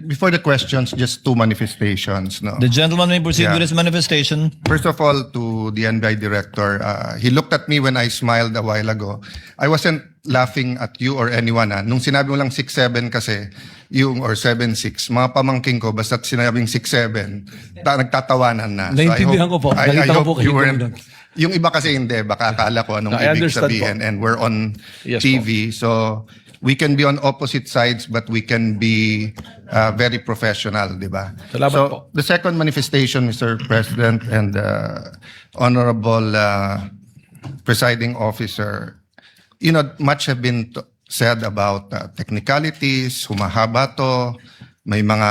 before the questions, just two manifestations. No? The gentleman may proceed Yeah. with his manifestation. First of all, to the NBI director, he looked at me when I smiled a while ago. I wasn't laughing at you or anyone. Nung sinabi mo lang 6'7" kasi, yung or 7'6", mga pamangking ko, basta't sinabing 6'7", nagtatawanan na. Naintindihan ko po. Nakita ko po you kayo weren't, doon. yung iba kasi hindi, baka akala ko anong I ibig understand sabihin. po. And we're on Yes, TV, so we can be on opposite sides, but we can be very professional, di ba? Salamat So, po. the second manifestation, Mr. President and Honorable Presiding Officer, you know, much have been said about technicalities, humahaba to, may mga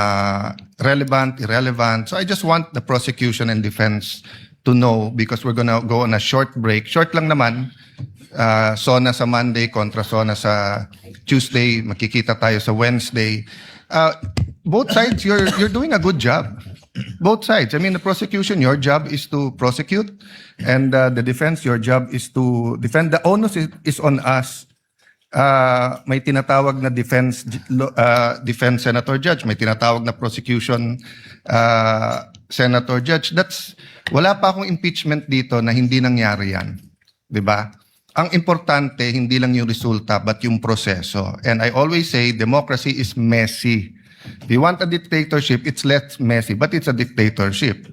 relevant, irrelevant. So I just want the prosecution and defense to know, because we're gonna go on a short break. Short lang naman, SONA sa Monday kontra SONA sa Tuesday, makikita tayo sa Wednesday. Both sides, you're doing a good job. Both sides. I mean, the prosecution, your job is to prosecute, and the defense, your job is to defend. The onus is on us. May tinatawag na defense senator judge, may tinatawag na prosecution senator judge. Wala pa akong impeachment dito na hindi nangyari yan. 'Di ba? Ang importante, hindi lang yung resulta, but yung proseso. And I always say, democracy is messy. If you want a dictatorship, it's less messy, but it's a dictatorship.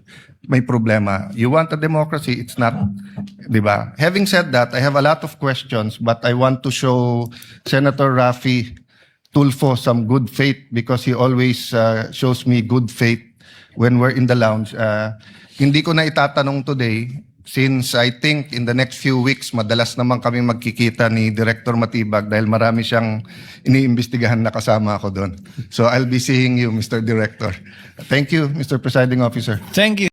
May problema. You want a democracy, it's not. Di ba? Having said that, I have a lot of questions, but I want to show Senator Raffy Tulfo some good faith, because he always shows me good faith when we're in the lounge. Hindi ko na itatanong today, since I think in the next few weeks, madalas naman kami magkikita ni Director Matibag dahil marami siyang iniimbestigahan na kasama ako doon. So I'll be seeing you, Mr. Director. Thank you, Mr. Presiding Officer. Thank you.